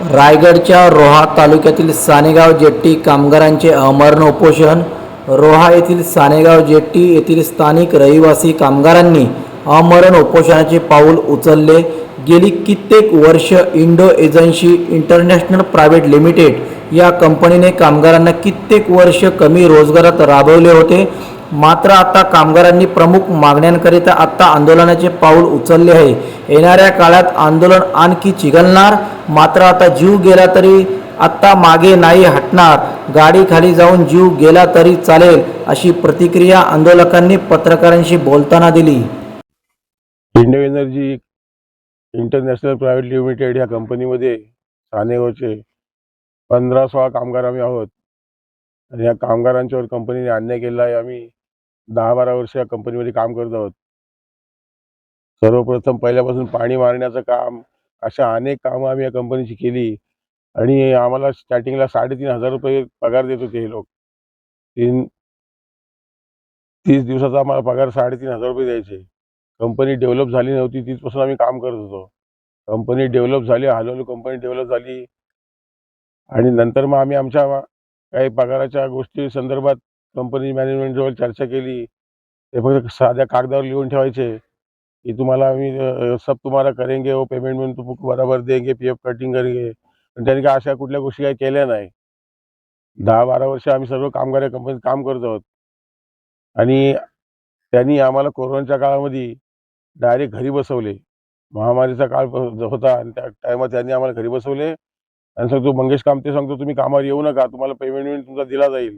रायगडच्या रोहा तालुक्यातील सानेगाव जेट्टी कामगारांचे आमरण उपोषण. रोहा येथील सानेगाव जेट्टी येथील स्थानिक रहिवासी कामगारांनी आमरण उपोषणाचे पाऊल उचलले. गेली कित्येक वर्ष Indo agency international private limited या कंपनीने कामगारांना कित्येक वर्ष कमी रोजगारात राबवले होते. मात्र आता कामगारांनी प्रमुख मागण्यांकरिता आता आंदोलनाचे पाऊल उचलले आहे. येणाऱ्या काळात आंदोलन आणखी चिघळणार. मात्र आता जीव गेला तरी आता मागे नाही हटणार. गाडी खाली जाऊन जीव गेला तरी चालेल, अशी प्रतिक्रिया आंदोलकांनी पत्रकारांशी बोलताना दिली. Indo energy international private limited ह्या कंपनीमध्ये सानेगावचे 15-16 कामगार आम्ही आहोत. आणि या कामगारांच्यावर कंपनीने अन्याय केला आहे. आम्ही 10-12 वर्ष या कंपनीमध्ये काम करत आहोत. सर्वप्रथम पहिल्यापासून पाणी मारण्याचं काम, अशा अनेक कामं आम्ही या कंपनीची केली. आणि आम्हाला स्टार्टिंगला 3,500 रुपये पगार देत होते हे लोक. 30 दिवसाचा आम्हाला पगार 3,500 रुपये द्यायचे. कंपनी डेव्हलप झाली नव्हती, तिथपासून आम्ही काम करत होतो. कंपनी डेव्हलप झाली, हळूहळू कंपनी डेव्हलप झाली. आणि नंतर मग आम्ही आमच्या काही पगाराच्या गोष्टी संदर्भात कंपनी मॅनेजमेंटजवळ चर्चा केली. ते फक्त साध्या कागदावर लिहून ठेवायचे की तुम्हाला आम्ही सब तुम्हाला करेंगे, वो पेमेंट में तुमको बराबर देंगे, पीएफ कटिंग करेंगे. पण त्यांनी काय अशा कुठल्या गोष्टी काही केल्या नाही. 10-12 वर्ष आम्ही सर्व कामगार या कंपनीत काम करत आहोत. आणि त्यांनी आम्हाला कोरोनाच्या काळामध्ये डायरेक्ट घरी बसवले. महामारीचा काळ होता आणि त्या टायमात त्यांनी आम्हाला घरी बसवले आणि सांगतो मंगेश कामते सांगतो तुम्ही कामावर येऊ नका, तुम्हाला पेमेंट तुमचा दिला जाईल.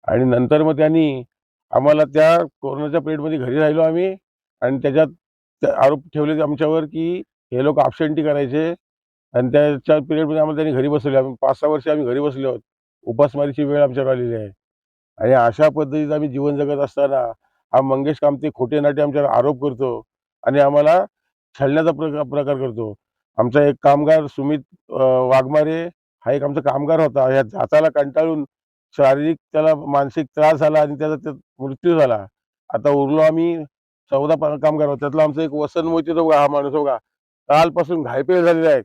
आणि नंतर मग त्यांनी आम्हाला त्या कोरोनाच्या पिरियडमध्ये घरी राहिलो आम्ही. आणि त्याच्यात आरोप ठेवले आमच्यावर की हे लोक ॲब्सेंटी करायचे. आणि त्याच्या पिरियडमध्ये आम्हाला त्यांनी घरी बसवले. आम्ही 5-6 वर्ष आम्ही घरी बसलो आहोत. उपासमारीची वेळ आमच्यावर आलेली आहे. आणि अशा पद्धतीत आम्ही जीवन जगत असताना हा मंगेश कामते खोटे नाटे आमच्यावर आरोप करतो आणि आम्हाला छळण्याचा प्रकार करतो. आमचा एक कामगार सुमित वाघमारे हा एक आमचा कामगार होता. या जाचाला कंटाळून शारीरिक त्याला मानसिक त्रास झाला आणि त्याचा मृत्यू झाला. आता उरलो आम्ही 14 कामगार आहोत. त्यातला आमचा एक वसंत मोहिते तो हा माणूस बघा कालपासून घायपेल झालेला आहे.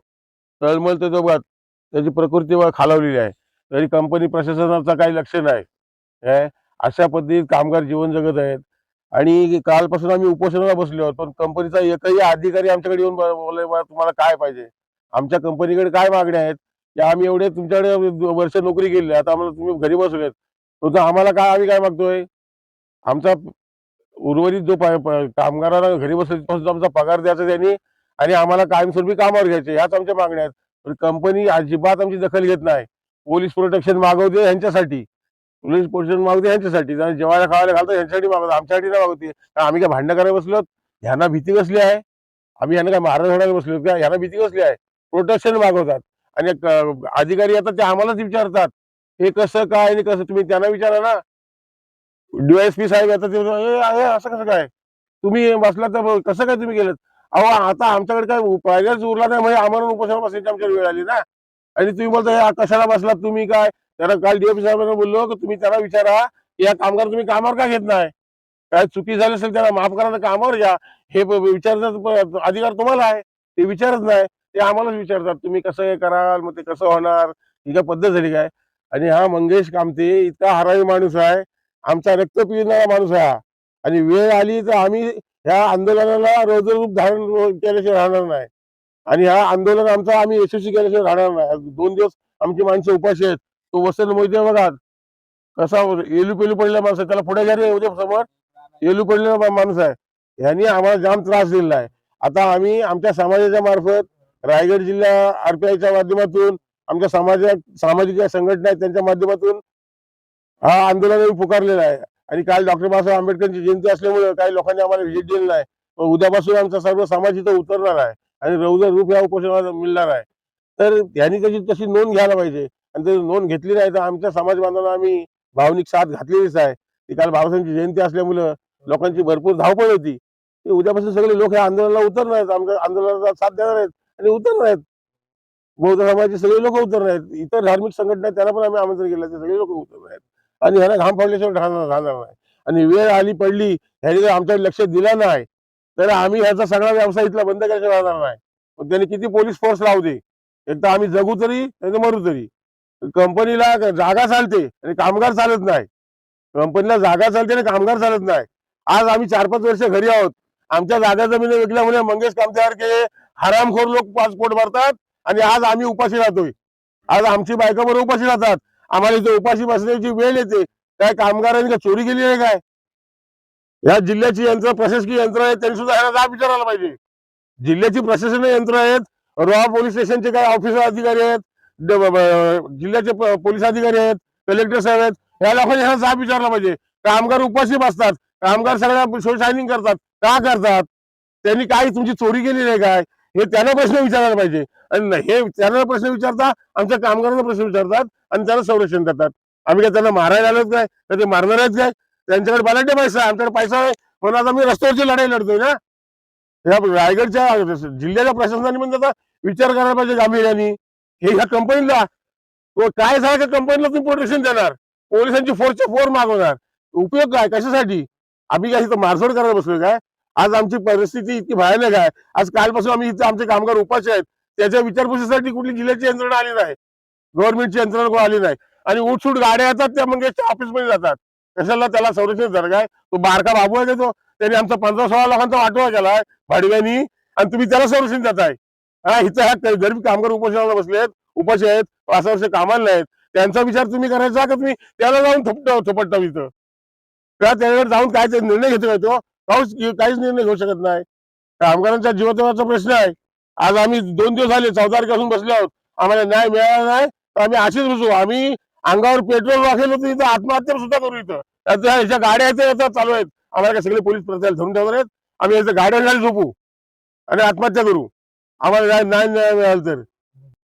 तळमळते तो बघा, त्याची प्रकृती खालावलेली आहे. तरी कंपनी प्रशासनाचा काही लक्ष नाही. अशा पद्धतीत कामगार जीवन जगत आहेत. आणि कालपासून आम्ही उपोषणाला बसलो आहोत. पण कंपनीचा एकही अधिकारी आमच्याकडे येऊन बोलले तुम्हाला काय पाहिजे, आमच्या कंपनीकडे काय मागण्या आहेत, की आम्ही एवढे तुमच्याकडे वर्ष नोकरी केली, आता आम्हाला तुम्ही घरी बसवलेत, तर आम्हाला काय, आम्ही काय मागतोय? आमचा उर्वरित जो कामगारांना घरी बसल्यापासून आमचा पगार द्यायचा त्यांनी आणि आम्हाला कायमस्वरूपी कामावर घ्यायचे, ह्याच आमच्या मागण्या आहेत. पण कंपनी अजिबात आमची दखल घेत नाही. पोलीस प्रोटेक्शन मागवते ह्यांच्यासाठी, पोलीस प्रोटेक्शन मागवते ह्यांच्यासाठी, जेवायला खावायला घालतो ह्यांच्यासाठी मागवतो, आमच्यासाठी नाही मागवते. आम्ही काय भांडणं करायला बसलो? ह्यांना भीती कसली आहे? आम्ही ह्यांना काय मारत घालायला बसलो का? ह्यांना भीती कसली आहे? प्रोटेक्शन मागवतात. आणि अधिकारी येतात ते आम्हालाच विचारतात हे कसं काय आणि कसं. तुम्ही त्यांना विचारा ना. DSP साहेब येतात ते असं कसं काय तुम्ही बसला, तर कसं काय तुम्ही गेलेत? अहो आता आमच्याकडे काय पर्यायच उरला नाही, म्हणजे आम्हाला उपोषण बसायची आमच्याकडे वेळ आली ना. आणि तुम्ही बोलता कशाला बसलात तुम्ही? काय त्याला काल DSP साहेबांना बोललो की तुम्ही त्याला विचारा की या कामगार तुम्ही कामावर का घेत नाही, काय चुकी झाली असेल त्याला माफ करा, कामावर घ्या. हे विचारण्याचा अधिकार तुम्हाला आहे. ते विचारत नाही, ते आम्हालाच विचारतात तुम्ही कसं हे कराल, मग ते कसं होणार, ही काय पद्धत झाली काय? आणि हा मंगेश कामते इतका हरामी माणूस आहे, आमचा रक्त पिणारा माणूस आहे. आणि वेळ आली तर आम्ही ह्या आंदोलनाला रौद्ररूप धारण केल्याशिवाय राहणार नाही. आणि हा आंदोलन आमचा आम्ही यशस्वी केल्याशिवाय राहणार नाही. 2 दिवस आमची माणसं उपाशी आहेत. तो वसंत मोहिते बघा कसा येलू पेलू पडलेला माणूस आहे, त्याला पुढे घ्या रे उद्या समोर. येलू पडलेला माणूस आहे. ह्यांनी आम्हाला जाम त्रास दिलेला आहे. आता आम्ही आमच्या समाजाच्या मार्फत रायगड जिल्हा RPIच्या माध्यमातून आमच्या सामाजिक संघटना आहेत त्यांच्या माध्यमातून हा आंदोलन पुकारलेला आहे. आणि काल डॉक्टर बाबासाहेब आंबेडकरांची जयंती असल्यामुळे काही लोकांनी आम्हाला व्हिजिट दिली नाही. उद्यापासून आमचा सर्व समाज इथं उतरणार आहे आणि रौद्र रूप या उपोषणाला मिळणार आहे. तर त्यांनी त्याची तशी नोंद घ्यायला पाहिजे. आणि जर नोंद घेतली नाही तर आमच्या समाज बांधवांना आम्ही भावनिक साथ घातलेलीच आहे. ती काल बाबासाहेबांची जयंती असल्यामुळं लोकांची भरपूर धावपळ होती. उद्यापासून सगळे लोक या आंदोलनाला उतरणार आहेत, आमच्या आंदोलनाला साथ देणार आहेत आणि उतरणार आहेत. बौद्ध समाजाचे सगळे लोक उतरणार आहेत. इतर धार्मिक संघटना आहेत त्यांना पण आम्ही आमंत्रण केलं, ते सगळे लोक उतरणार आहेत. आणि ह्यांना घाम पडल्याशिवाय राहणार नाही. आणि वेळ आली पडली ह्यांनी जर आमच्याकडे लक्ष दिलं नाही तर आम्ही ह्याचा सगळा व्यवसाय इथला बंद केल्याशिवाय राहणार नाही. पण त्यांनी किती पोलीस फोर्स लावू दे, एक तर आम्ही जगू तरी नाही तर मरू तरी. कंपनीला जागा चालते आणि कामगार चालत नाही. कंपनीला जागा चालते आणि कामगार चालत नाही. आज आम्ही 4-5 वर्ष घरी आहोत. आमच्या जागा जमिनी विकल्यामुळे मंगेश कामत्यासारखे हरामखोर लोक पाच पोट भरतात आणि आज आम्ही उपाशी राहतोय. आज आमची बायका बरोबर उपाशी राहतात. आम्हाला इथे उपाशी बसण्याची वेळ येते. काय कामगारांनी काय चोरी केली आहे काय? या जिल्ह्याची यंत्र प्रशासकीय यंत्र आहेत त्यांनी सुद्धा ह्याला जाब विचारायला पाहिजे. जिल्ह्याची प्रशासकीय यंत्र आहेत, रोहा पोलीस स्टेशनचे काही ऑफिसर अधिकारी आहेत, जिल्ह्याचे पोलीस अधिकारी आहेत, कलेक्टर साहेब आहेत, या लोकांनी ह्याला जाब विचारला पाहिजे. कामगार उपाशी बसतात, कामगार सगळ्या शो शायनिंग करतात, का करतात? त्यांनी काही तुमची चोरी केली नाही काय? हे त्यांना प्रश्न विचारायला पाहिजे. आणि हे त्यांना प्रश्न विचारता आमच्या कामगारांना प्रश्न विचारतात आणि त्यांना संरक्षण देतात. आम्ही काय त्यांना मारायला आलोत काय? तर ते मारणार आहेत काय? त्यांच्याकडे बलाढ्य पैसा आहे, आमच्याकडे पैसा आहे म्हणून आज आम्ही रस्त्यावरची लढाई लढतोय ना. या रायगडच्या जिल्ह्याच्या प्रशासनाने पण त्याचा विचार करायला पाहिजे गांभीर्याने. हे ह्या कंपनीला काय झालं का कंपनीला तुम्ही प्रोटेक्शन देणार, पोलिसांची 4च्या 4 मागवणार, उपयोग काय? कशासाठी? आम्ही काय इथं मारझोड करायला बसलोय काय? आज आमची परिस्थिती इतकी भयानक आहे. आज कालपासून आम्ही इथे आमचे कामगार उपाशी आहेत. त्याच्या विचारपूसीसाठी कुठली जिल्ह्याची यंत्रणा आली नाही, गव्हर्नमेंटची यंत्रणा कोण आली नाही. आणि उठसूट गाड्या येतात त्या मंगेशच्या ऑफिसमध्ये जातात. कशाला? त्याला संरक्षण झालं काय? तो बारका बाबू आहे तो, त्यांनी आमचा 15-16 लाखांचा वाटोळा केलाय भाडव्यांनी आणि तुम्ही त्याला संरक्षण देताय. हा, इथं ह्या गरीब कामगार उपोषणाला बसलेत, उपाशी आहेत, 5 वर्ष कामाला नाहीत. त्यांचा विचार तुम्ही करायचा का तुम्ही त्याला जाऊन थोपटता इथं? का त्याच्याकडे जाऊन काय ते निर्णय घेतो तो? काहीच निर्णय घेऊ शकत नाही. कामगारांच्या जीवनाचा प्रश्न आहे. आज आम्ही 2 दिवस झाले 14 तारखेपासून बसले आहोत. आम्हाला न्याय मिळाला नाही तर आम्ही अशीच बसू. आम्ही अंगावर पेट्रोल वाकेल होतं इथं आत्महत्या सुद्धा करू. इथं ह्याच्या गाड्या येतात चालू आहेत. आम्हाला काय सगळे पोलीस प्रत्येक धरून ठेवणार आहेत? आम्ही याच्या गाड्यांना झोपू आणि आत्महत्या करू. आम्हाला न्याय मिळाला तर